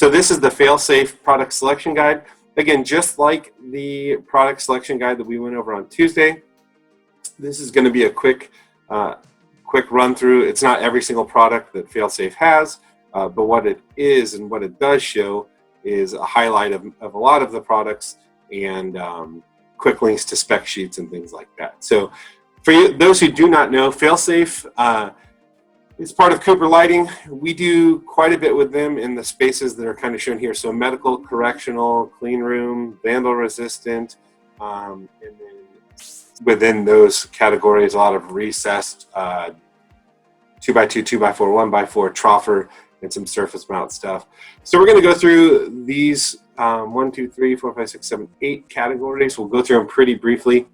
So this is the FailSafe product selection guide. Again, just like the product selection guide that we went over on Tuesday, this is going to be a quick run through. It's not every single product that FailSafe has, but what it is and what it does show is a highlight of a lot of the products and quick links to spec sheets and things like that. So for you, those who do not know, FailSafe is part of Cooper Lighting. We do quite a bit with them in the spaces that are kind of shown here. So medical, correctional, clean room, vandal resistant, and then within those categories, a lot of recessed 2x2, 2x4, 1x4, troffer, and some surface mount stuff. So we're going to go through these 1, 2, 3, 4, 5, 6, 7, 8 categories. We'll go through them pretty briefly.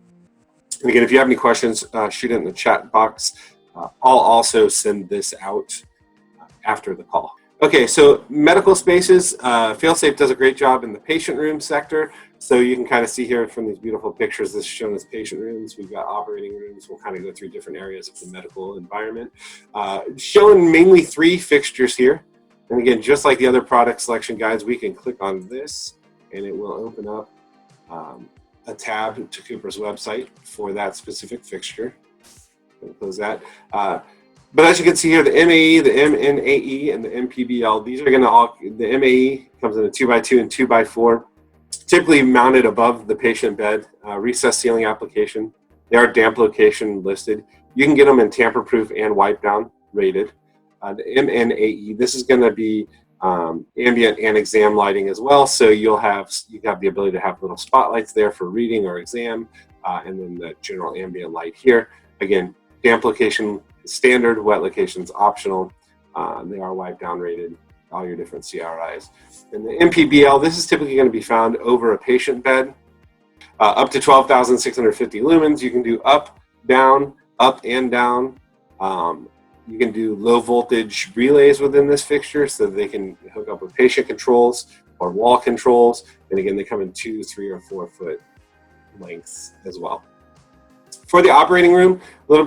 And again, if you have any questions, shoot it in the chat box. I'll also send this out after the call. Okay, so medical spaces, FailSafe does a great job in the patient room sector. So you can kind of see here from these beautiful pictures, this is shown as patient rooms. We've got operating rooms. We'll kind of go through different areas of the medical environment. Showing mainly 3 fixtures here. And again, just like the other product selection guides, we can click on this and it will open up a tab to Cooper's website for that specific fixture. Close that. But as you can see here, the MAE, the MNAE, and the MPBL, these are going to all, the MAE comes in a 2x2 and 2x4, typically mounted above the patient bed, recessed ceiling application. They are damp location listed. You can get them in tamper-proof and wipe-down rated. The MNAE, this is going to be ambient and exam lighting as well, so you have the ability to have little spotlights there for reading or exam, and then the general ambient light here. Again, damp location standard, wet locations optional. They are wipe down rated, all your different CRIs. And the MPBL, this is typically going to be found over a patient bed, up to 12,650 lumens. You can do up, and down. You can do low voltage relays within this fixture so that they can hook up with patient controls or wall controls. And again, they come in 2, 3, or 4 foot lengths as well. For the operating room, a little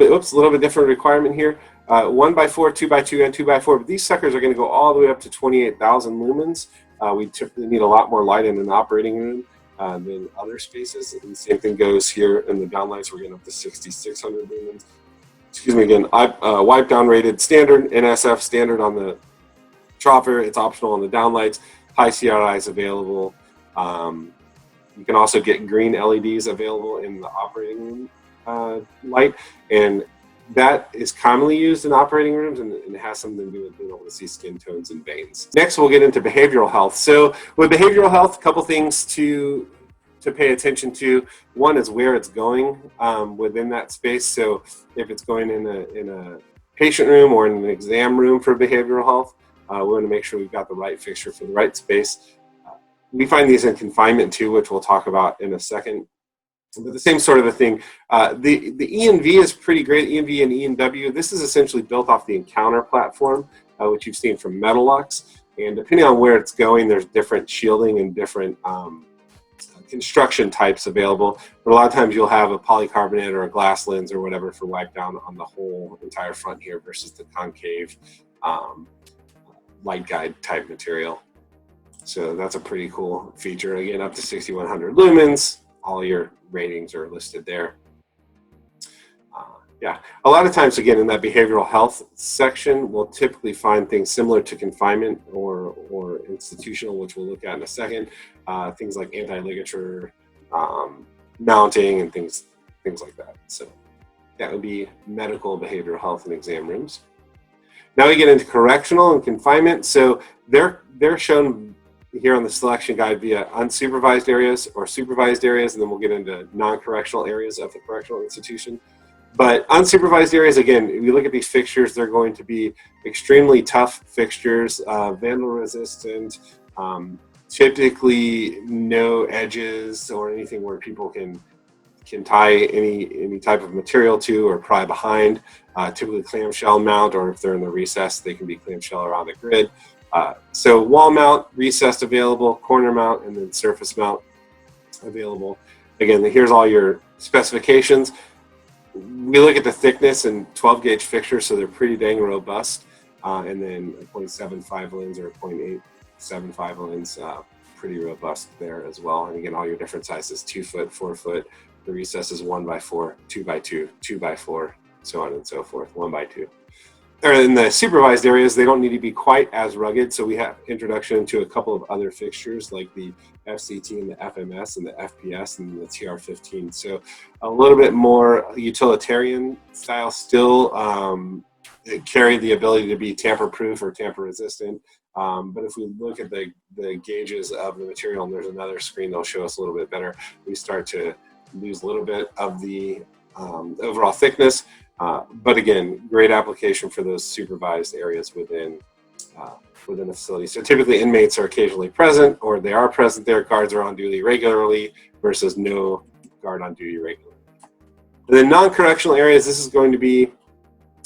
bit different requirement here. 1x4, 2x2, and 2x4, but these suckers are going to go all the way up to 28,000 lumens. We typically need a lot more light in an operating room than other spaces. And the same thing goes here in the downlights. We're getting up to 6,600 lumens. Excuse me again, wipe down rated standard, NSF standard on the troffer. It's optional on the downlights. High CRIs available. You can also get green LEDs available in the operating room light, and that is commonly used in operating rooms, and it has something to do with being able to see skin tones and veins. Next, we'll get into behavioral health. So with behavioral health, a couple things to pay attention to. One is where it's going within that space. So if it's going in a patient room or in an exam room for behavioral health, we want to make sure we've got the right fixture for the right space. We find these in confinement too, which we'll talk about in a second. But the same sort of a thing. The ENV is pretty great, ENV and ENW. This is essentially built off the Encounter platform, which you've seen from Metalux. And depending on where it's going, there's different shielding and different construction types available. But a lot of times you'll have a polycarbonate or a glass lens or whatever for wipe down on the whole entire front here versus the concave light guide type material. So that's a pretty cool feature. Again, up to 6,100 lumens. All your ratings are listed there. Yeah, a lot of times, again, in that behavioral health section, we'll typically find things similar to confinement or institutional, which we'll look at in a second. Things like anti-ligature, mounting, and things like that. So that would be medical, behavioral health, and exam rooms. Now we get into correctional and confinement. So they're shown here on the selection guide via unsupervised areas or supervised areas, and then we'll get into non-correctional areas of the correctional institution. But unsupervised areas, again, if you look at these fixtures, they're going to be extremely tough fixtures, vandal resistant, typically no edges or anything where people can tie any type of material to or pry behind. Typically clamshell mount, or if they're in the recess, they can be clamshell around the grid. So wall mount, recessed available, corner mount, and then surface mount available. Again, here's all your specifications. We look at the thickness and 12 gauge fixtures, so they're pretty dang robust. And then a 0.75 lens or a 0.8 7.5 lines, pretty robust there as well. And again, all your different sizes, 2 foot, 4 foot. The recess is 1x4, 2x2, 2x4, so on and so forth, 1x2. Or in the supervised areas, they don't need to be quite as rugged. So we have introduction to a couple of other fixtures like the FCT and the FMS and the FPS and the TR15. So a little bit more utilitarian style, still carry the ability to be tamper-proof or tamper-resistant. But if we look at the gauges of the material, and there's another screen that'll show us a little bit better, we start to lose a little bit of the overall thickness. But again, great application for those supervised areas within a facility. So typically inmates are occasionally present, or they are present there. Guards are on duty regularly versus no guard on duty regularly. And then non-correctional areas, this is going to be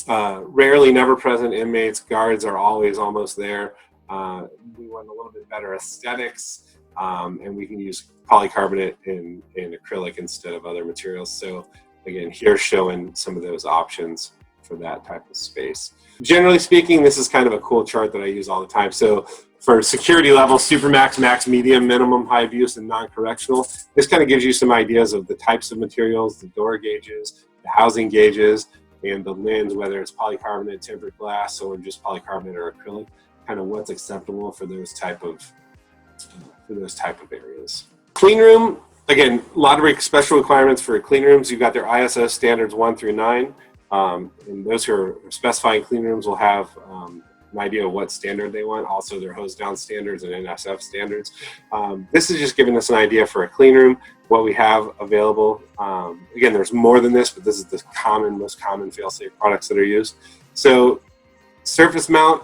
rarely never present inmates. Guards are always almost there. We want a little bit better aesthetics, and we can use polycarbonate and acrylic instead of other materials. So again, here showing some of those options for that type of space. Generally speaking, this is kind of a cool chart that I use all the time. So for security level, supermax, max, medium, minimum, high abuse, and non-correctional, this kind of gives you some ideas of the types of materials, the door gauges, the housing gauges, and the lens, whether it's polycarbonate, tempered glass, or just polycarbonate or acrylic, kind of what's acceptable for those type of areas. Clean room. Again, a lot of special requirements for clean rooms. You've got their ISO standards 1 through 9. And those who are specifying clean rooms will have an idea of what standard they want. Also, their hose down standards and NSF standards. This is just giving us an idea for a clean room, what we have available. Again, there's more than this, but this is the most common FailSafe products that are used. So surface mount.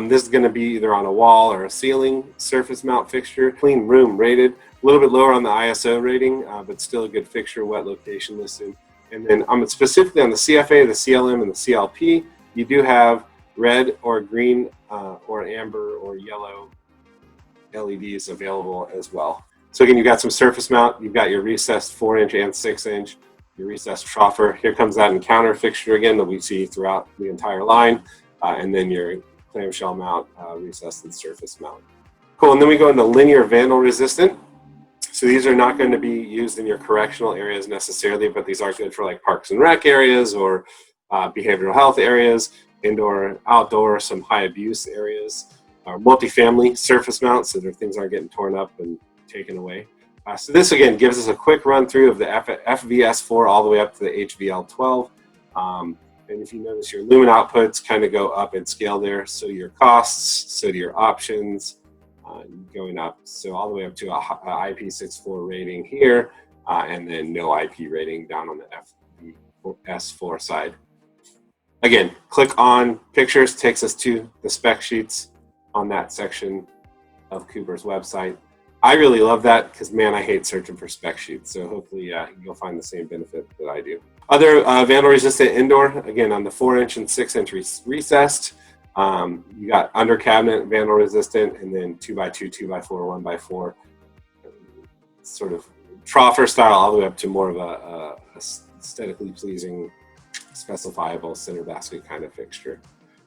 This is going to be either on a wall or a ceiling surface mount fixture. Clean room rated. A little bit lower on the ISO rating, but still a good fixture, wet location listed. And then specifically on the CFA, the CLM, and the CLP, you do have red or green or amber or yellow LEDs available as well. So again, you've got some surface mount, you've got your recessed 4-inch and 6-inch, your recessed troffer. Here comes that encounter fixture again that we see throughout the entire line, and then your clamshell mount, recessed and surface mount. Cool, and then we go into linear vandal resistant. So these are not going to be used in your correctional areas necessarily, but these are good for like parks and rec areas or behavioral health areas, indoor, outdoor, some high abuse areas, or multifamily surface mounts so that things aren't getting torn up and taken away. So this again gives us a quick run through of the FVS4 all the way up to the HVL12. And if you notice, your lumen outputs kind of go up in scale there. So your costs, so do your options, going up, so all the way up to a IP64 rating here, and then no IP rating down on the FVS4 side. Again, click on pictures, takes us to the spec sheets on that section of Cooper's website. I really love that because, man, I hate searching for spec sheets, so hopefully you'll find the same benefit that I do. Other vandal resistant indoor, again, on the 4-inch and 6-inch recessed. You got under cabinet vandal resistant, and then 2x2, 2x4, 1x4, sort of troffer style, all the way up to more of a aesthetically pleasing, specifiable center basket kind of fixture.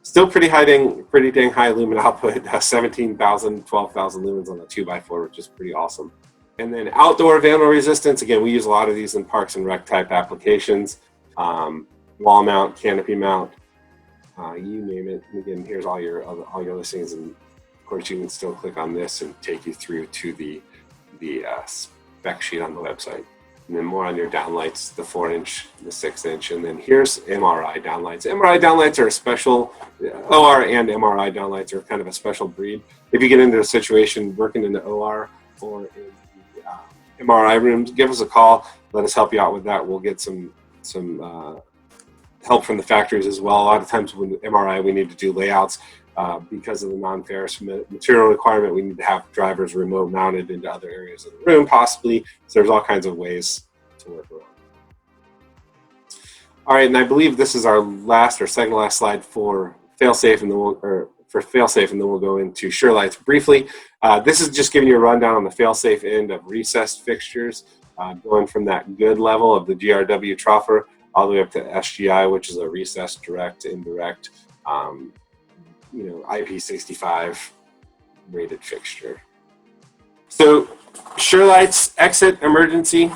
Still pretty dang high lumen output, 17,000, 12,000 lumens on the 2x4, which is pretty awesome. And then outdoor vandal resistance, again, we use a lot of these in parks and rec type applications. Wall mount, canopy mount, you name it. And again, here's all your listings, and of course you can still click on this and take you through to the spec sheet on the website. And then more on your downlights, the 4-inch, the 6-inch, and then here's MRI downlights. MRI downlights are a special, OR and MRI downlights are kind of a special breed. If you get into a situation working in the OR or in the MRI rooms, give us a call. Let us help you out with that. We'll get some help from the factories as well. A lot of times with MRI, we need to do layouts because of the non-ferrous material requirement. We need to have drivers remote mounted into other areas of the room, possibly. So there's all kinds of ways to work around. All right, and I believe this is our last or second last slide for FailSafe, and then we'll go into Surelights briefly. This is just giving you a rundown on the FailSafe end of recessed fixtures, going from that good level of the GRW troffer all the way up to SGI, which is a recessed direct, indirect, IP65 rated fixture. So Surelights exit emergency,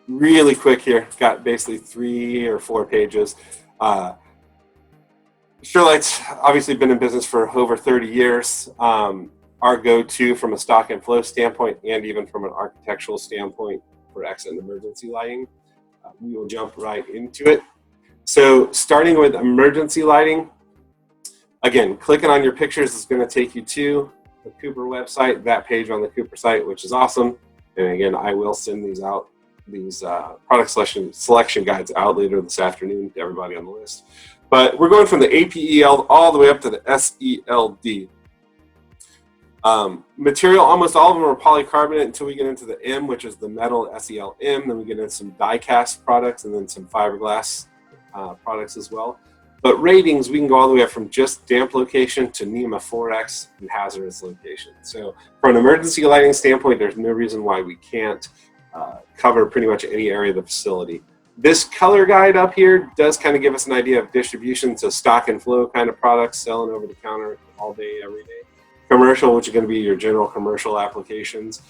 really quick here. Got basically 3 or 4 pages. Surelights obviously been in business for over 30 years. Our go-to from a stock and flow standpoint, and even from an architectural standpoint for exit and emergency lighting. We will jump right into it. So starting with emergency lighting, again, clicking on your pictures is going to take you to the Cooper website, that page on the Cooper site, which is awesome. And again, I will send these out, these product selection guides out later this afternoon to everybody on the list. But we're going from the APEL all the way up to the SELD. Material, almost all of them are polycarbonate until we get into the M, which is the metal SELM. Then we get into some die-cast products and then some fiberglass products as well. But ratings, we can go all the way up from just damp location to NEMA 4X and hazardous location. So from an emergency lighting standpoint, there's no reason why we can't cover pretty much any area of the facility. This color guide up here does kind of give us an idea of distribution, so stock and flow kind of products selling over the counter all day, every day. Commercial, which is going to be your general commercial applications.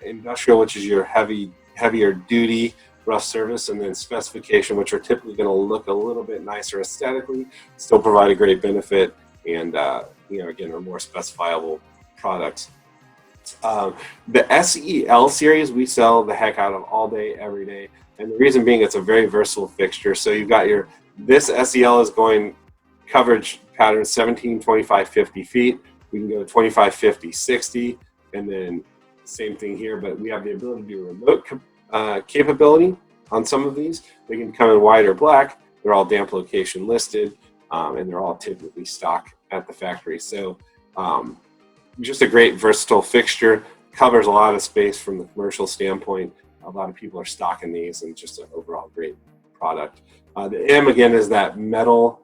Industrial, which is your heavier duty rough service, and then specification, which are typically going to look a little bit nicer aesthetically, still provide a great benefit, and again, are more specifiable products. The SEL series we sell the heck out of all day, every day, and the reason being it's a very versatile fixture. So you've got this SEL is going coverage pattern 17, 25, 50 feet. We can go 25, 50, 60, and then same thing here, but we have the ability to do remote capability on some of these. They can come in white or black. They're all damp location listed, and they're all typically stock at the factory. So just a great versatile fixture, covers a lot of space from the commercial standpoint. A lot of people are stocking these, and just an overall great product. The M, again, is that metal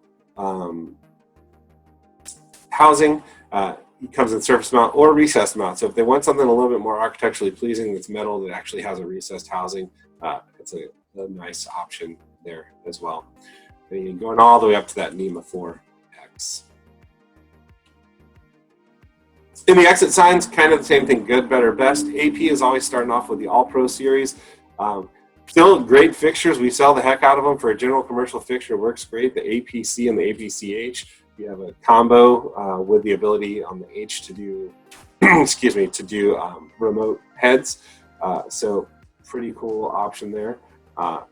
housing. It comes in surface mount or recessed mount. So if they want something a little bit more architecturally pleasing that's metal that actually has a recessed housing, it's a nice option there as well. And going all the way up to that NEMA 4X. In the exit signs, kind of the same thing, good, better, best. AP is always starting off with the All Pro series. Still great fixtures. We sell the heck out of them for a general commercial fixture. Works great. The APC and the APCH. You have a combo with the ability on the H to do, remote heads. So pretty cool option there.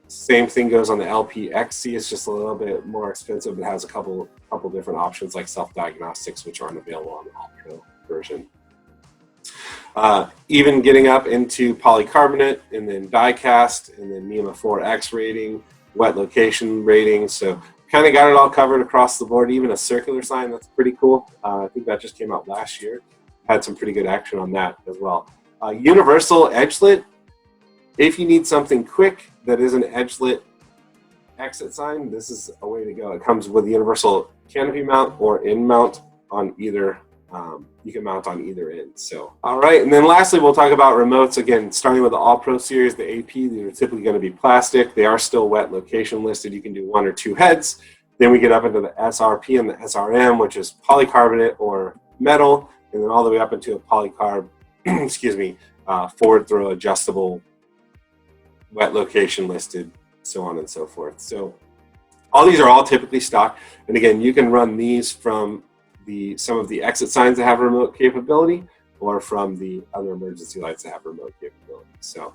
Same thing goes on the LPXC. It's just a little bit more expensive. It has a couple different options like self-diagnostics, which aren't available on the All Pro version. Even getting up into polycarbonate and then die cast and then NEMA 4X rating, wet location rating. So kind of got it all covered across the board. Even a circular sign, that's pretty cool. I think that just came out last year. Had some pretty good action on that as well. Universal edge-lit. If you need something quick that is an edge-lit exit sign, this is a way to go. It comes with universal canopy mount or in mount on either. You can mount on either end. So, all right. And then lastly, we'll talk about remotes. Again, starting with the All Pro series, the AP, these are typically going to be plastic. They are still wet location listed. You can do 1 or 2 heads. Then we get up into the SRP and the SRM, which is polycarbonate or metal, and then all the way up into a polycarb, forward throw adjustable, wet location listed, so on and so forth. So all these are all typically stock. And again, you can run these from some of the exit signs that have remote capability, or from the other emergency lights that have remote capability. So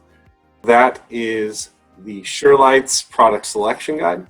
that is the Surelights product selection guide.